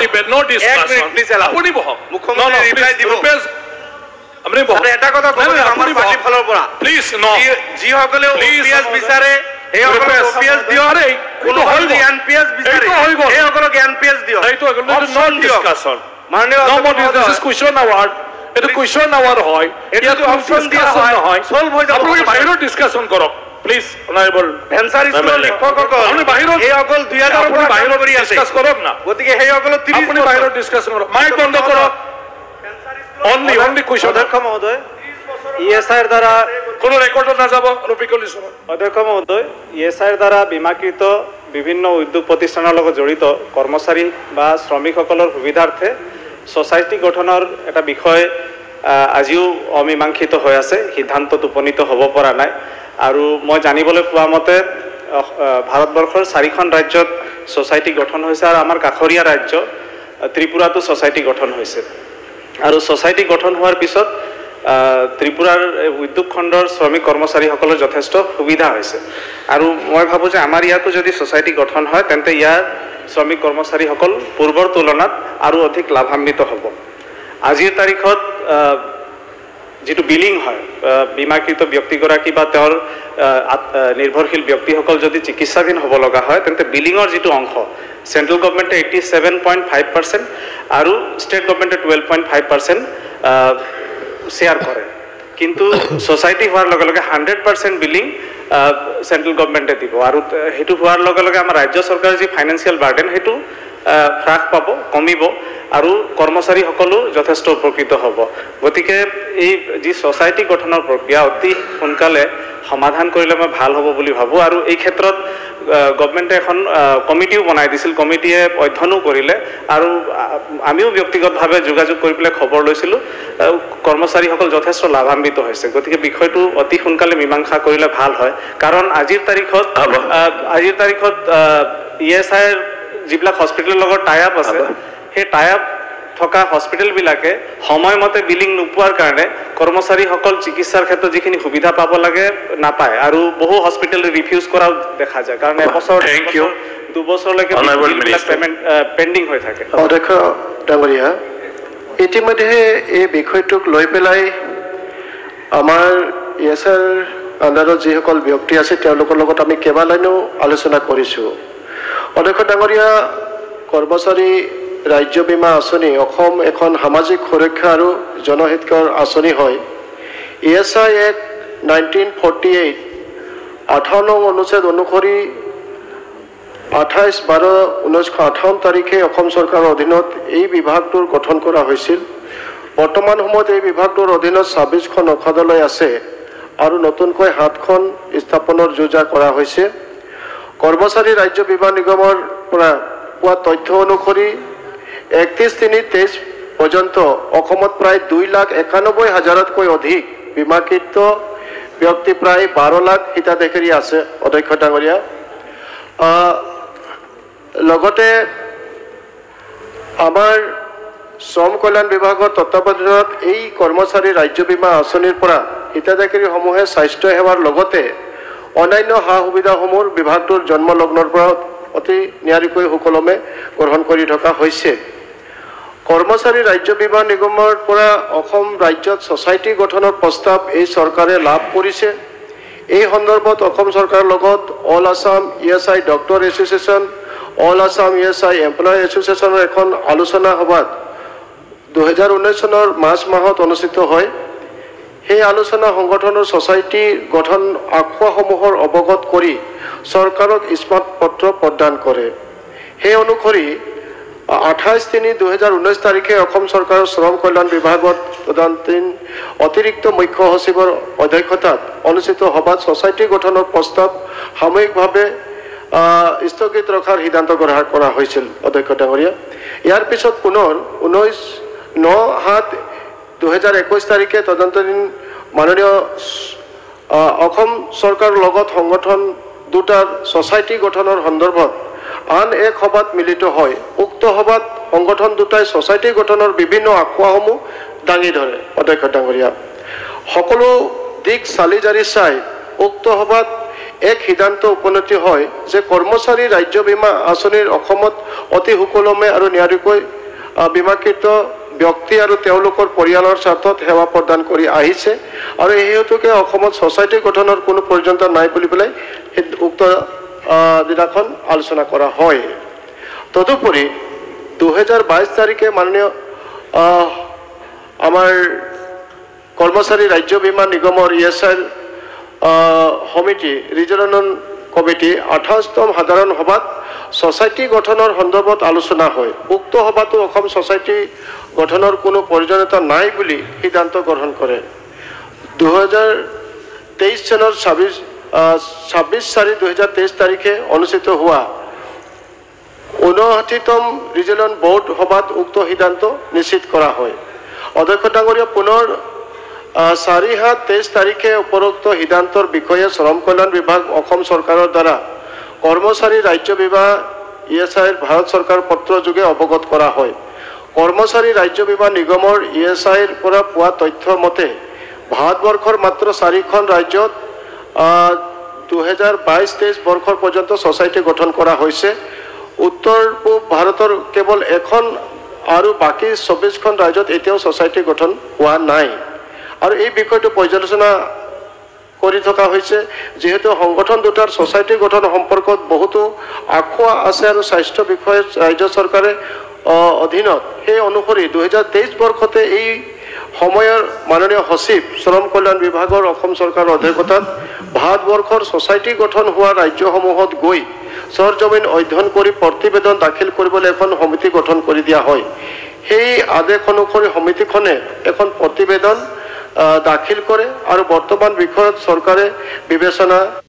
debate, no discussion. Apuni boho. মুখ্যমন্ত্রী reply দিব আপনি boho. এটা কথা কইলে আমার পার্টি ফলোর পড়া Please no. জি হকলে ওপিএস বিচারে এই হকলে ওপিএস দিও আরে কোন হল এনপিএস বিচারে এই হকলে এনপিএস দিও এই তো এগুলো নন ডিসকাশন মাননীয় দিস ইজ কোয়েশ্চন আওয়ার্ড এটা কোয়েশ্চন আওয়ার হয় এটা তো অপশন দিয়া হয় সলভ হয়ে যাবে আপনি বাইরে ডিসকাশন করো প্লিজ অনারেবল অ্যানসার ইজ লেখক আপনি বাইরে এই হকল 2000 আপনি বাইরে ডিসকাস করো না ওদিকে এই হকল 30 আপনি বাইরে ডিসকাশন করো মাইক বন্ধ করো অনলি কোয়েশ্চন অধ্যক্ষ মহোদয় ইএসআই এর দ্বারা কোন রেকর্ড না যাব রফিকুল ইসলাম অধ্যক্ষ মহোদয় ইএসআই এর দ্বারা বীমাকৃত বিভিন্ন উদ্যোগ প্রতিষ্ঠানের লগত জড়িত কর্মচারী বা শ্ৰমিকসকলৰ সুবিধাৰ্থে সোসাইটি গঠনৰ এটা বিষয় আজিও অমীমাংসিত হৈ আছে সিদ্ধান্তত উপনীত হ'ব পৰা নাই আৰু মই জানিবলৈ পোৱা মতে ভাৰতবৰ্ষৰ 4খন ৰাজ্যত সোসাইটি গঠন হৈছে আৰু আমাৰ কাষৰীয়া ৰাজ্য ত্ৰিপুৰাতো সোসাইটি গঠন হৈছে আৰু সোসাইটি গঠন হোৱাৰ পিছত ত্ৰিপুৰাৰ উদ্যোগ খণ্ডৰ শ্ৰমিক কৰ্মচাৰীসকলৰ যথেষ্ট সুবিধা হৈছে আৰু মই ভাবোঁ যে আমাৰ ইয়াতো যদি সোসাইটি গঠন হয় তেন্তে ইয়াৰ শ্ৰমিক কৰ্মচাৰীসকল পূৰ্বৰ তুলনাত আৰু অধিক লাভান্বিত হ'ব আজিৰ তাৰিখত যেটো বিলিং হয় বীমাকৃত ব্যক্তিগৰাকী বা তেওঁৰ নিৰ্ভৰশীল ব্যক্তিসকল যদি চিকিৎসাধীন হ'ব লগা হয় তেন্তে বিলিঙৰ যেটো অংশ সেন্ট্ৰেল গভৰ্ণমেণ্টে 87.5% আৰু ষ্টেট গভৰ্ণমেণ্টে 12.5% শেয়ার করে কিন্তু সোসাইটি হওয়ার লগে লগে 100% বিলিং সেন্ট্রেল গভর্নমেন্টে দিব আর হেতু হওয়ার লগে লগে আমার রাজ্য সরকারের যে ফাইনান্সিয়াল বার্ডেন হেতু হ্রাস পাব কমিব আৰু কৰ্মচাৰী সকলো যথেষ্ট উপকৃত হ'ব গতিকে এই যি সোসাইটি গঠনৰ প্ৰক্ৰিয়া অতি সোনকালে সমাধান কৰিলে মই ভাল হ'ব বুলি ভাবো আৰু এই ক্ষেত্ৰত গভৰ্নমেণ্টে এখন কমিটিও বনাই দিছিল কমিটিয়ে অধ্যয়নো কৰিলে আৰু আমিও ব্যক্তিগতভাৱে যোগাযোগ কৰি পেলাই খবৰ লৈছিলোঁ কৰ্মচাৰীসকল যথেষ্ট লাভান্বিত হৈছে গতিকে বিষয়টো অতি সোনকালে মীমাংসা কৰিলে ভাল হয় কাৰণ আজিৰ তাৰিখত ইএসআই যিবিলাক হস্পিটেলৰ লগত টাই আপ আছে সেই টাই আপ থকা হস্পিটেলবিলাকে সময়মতে বিলিং নোপোৱাৰ কাৰণে কৰ্মচাৰীসকল চিকিৎসাৰ ক্ষেত্ৰত যিখিনি সুবিধা পাব লাগে নাপায় আৰু বহু হস্পিটেলে ৰিফিউজ কৰাও দেখা যায় কাৰণ এবছৰ 2 বছৰলৈকে পেমেণ্ট পেণ্ডিং হৈ থাকে অধ্যক্ষ ডাঙৰীয়া ইতিমধ্যে এই বিষয়টোক লৈ পেলাই আমাৰ ইএসআইৰ আণ্ডাৰত যিসকল ব্যক্তি আছে তেওঁলোকৰ লগত আমি কেইবালাইনো আলোচনা কৰিছোঁ অধ্যক্ষ ডাঙৰীয়া কৰ্মচাৰী ৰাজ্য বীমা আঁচনি অসম এখন সামাজিক সুৰক্ষা আৰু জনহিতকৰ আঁচনি হয় ইএসআই এক্ট 1948 58 অনুচ্ছেদ অনুসৰি 28/12/1958 তাৰিখে অসম চৰকাৰৰ অধীনত এই বিভাগটোৰ গঠন কৰা হৈছিল বৰ্তমান সময়ত এই বিভাগটোৰ অধীনত 26খন অখাদালয় আছে আৰু নতুনকৈ 7খন স্থাপনৰ যোজনা কৰা হৈছে কৰ্মচাৰী ৰাজ্য বীমা নিগমৰ পৰা পোৱা তথ্য অনুসৰি 31/3/23 পৰ্যন্ত অসমত প্ৰায় 2,91,000তকৈ অধিক বীমাকৃত ব্যক্তি প্ৰায় 12 লাখ হিতাধিকাৰী আছে অধ্যক্ষ ডাঙৰীয়া লগতে আমাৰ শ্ৰম কল্যাণ বিভাগৰ তত্ত্বাৱধানত এই কৰ্মচাৰী ৰাজ্য বীমা আঁচনিৰ পৰা হিতাধিকাৰীসমূহে স্বাস্থ্য সেৱাৰ লগতে অন্যান্য সা সুবিধাসমূহ বিভাগটোৰ জন্মলগ্নৰ পৰা অতি নিয়াৰিকৈ সুকলমে গ্ৰহণ কৰি থকা হৈছে কৰ্মচাৰী ৰাজ্য বীমা নিগমৰ পৰা অসম ৰাজ্যত সোসাইটি গঠনৰ প্ৰস্তাৱ এই চৰকাৰে লাভ কৰিছে এই সন্দৰ্ভত অসম চৰকাৰৰ লগত all Assam ESI doctor association all Assam ESI employee এছ'চিয়েশ্যনৰ এখন আলোচনা সভাত 2019 চনৰ মাৰ্চ মাহত অনুষ্ঠিত হয় সেই আলোচনা সংগঠনৰ সোসাইটি গঠন আখুৱাসমূহৰ অৱগত কৰি চৰকাৰক স্মাৰ্ট পত্ৰ প্ৰদান কৰে সেই অনুসৰি 28/3/2019 তাৰিখে অসম চৰকাৰৰ শ্ৰম কল্যাণ বিভাগত তদানীন্তন অতিৰিক্ত মুখ্য সচিবৰ অধ্যক্ষতাত অনুষ্ঠিত সভাত সোসাইটি গঠনৰ প্ৰস্তাৱ সাময়িকভাৱে স্থগিত ৰখাৰ সিদ্ধান্ত গ্ৰহণ কৰা হৈছিল অধ্যক্ষ ডাঙৰীয়া ইয়াৰ পিছত পুনৰ 19/7/2021 তাৰিখে তদন্তকালীন মাননীয় অসম চৰকাৰৰ লগত সংগঠন দুটাৰ সোসাইটি গঠনৰ সন্দৰ্ভত আন এক সভাত মিলিত হয় উক্ত সভাত সংগঠন দুটাই সোসাইটি গঠনৰ বিভিন্ন আখুৱাসমূহ দাঙি ধৰে অধ্যক্ষ ডাঙৰীয়া সকলো দিক চালি জাৰি চাই উক্ত সভাত এক সিদ্ধান্ত উপনীত হয় যে কৰ্মচাৰী ৰাজ্য বীমা আঁচনিৰ অসমত অতি সুকলমে আৰু নিয়াৰিকৈ বীমাকৃত ব্যক্তি আৰু তেওঁলোকৰ পৰিয়ালৰ স্বাৰ্থত সেৱা প্ৰদান কৰি আহিছে আৰু এই হেতুকে অসমত ছ'চাইটি গঠনৰ কোনো প্ৰয়োজনীয়তা নাই বুলি পেলাই উক্ত দিনাখন আলোচনা কৰা হয়। তদুপৰি 2022 তাৰিখে মাননীয় আমাৰ কৰ্মচাৰী ৰাজ্য বীমা নিগমৰ ESIৰ সমিতি ৰিজনেল কমিটি 28তম সাধাৰণ সভাত ছ'চাইটি গঠনৰ সন্দৰ্ভত আলোচনা হয়। উক্ত সভাতো অসম ছ'চাইটি গঠনৰ কোনো প্ৰয়োজনীয়তা নাই বুলি সিদ্ধান্ত গ্ৰহণ কৰে। 2023 চনৰ 26/4/2023 তাৰিখে অনুষ্ঠিত হোৱা 59তম ৰিজনেল বোৰ্ড সভাত উক্ত সিদ্ধান্ত নিশ্চিত কৰা হয়। অধ্যক্ষ ডাঙৰীয়া পুনৰ 4/7/23 তাৰিখে উপৰোক্ত সিদ্ধান্তৰ বিষয়ে শ্ৰম কল্যাণ বিভাগ অসম চৰকাৰৰ দ্বাৰা কৰ্মচাৰী ৰাজ্য বীমা ESIৰ ভাৰত চৰকাৰ পত্ৰ যোগে অৱগত কৰা হয়। কৰ্মচাৰী ৰাজ্য বীমা নিগমৰ ESIৰ পৰা পোৱা তথ্য মতে ভাৰতবৰ্ষৰ মাত্ৰ 4খন ৰাজ্যত 2022-23 বৰ্ষৰ পৰ্যন্ত ছ'চাইটি গঠন কৰা হৈছে। উত্তৰ পূব ভাৰতৰ কেৱল এখন আৰু বাকী 24খন ৰাজ্যত এতিয়াও ছ'চাইটি গঠন হোৱা নাই আৰু এই বিষয়টো পৰ্যালোচনা কৰি থকা হৈছে। যেহেতু সংগঠন দুটাৰ ছ'চাইটি গঠন সম্পৰ্কত বহুতো আখোৱা আছে আৰু স্বাস্থ্য বিষয়ে ৰাজ্য চৰকাৰে অধীনত, সেই অনুসৰি 2023 বৰ্ষতে এই সময়ৰ মাননীয় সচিব শ্ৰম কল্যাণ বিভাগৰ অসম চৰকাৰৰ অধ্যক্ষতাত ভাৰতবৰ্ষৰ ছ'চাইটি গঠন হোৱা ৰাজ্যসমূহত গৈ সৰজমিন অধ্যয়ন কৰি প্ৰতিবেদন দাখিল কৰিবলৈ এখন সমিতি গঠন কৰি দিয়া হয়। সেই আদেশ অনুসৰি সমিতিখনে এখন প্ৰতিবেদন দাখিল কৰে আৰু বৰ্তমান বিষয়ত চৰকাৰে বিবেচনা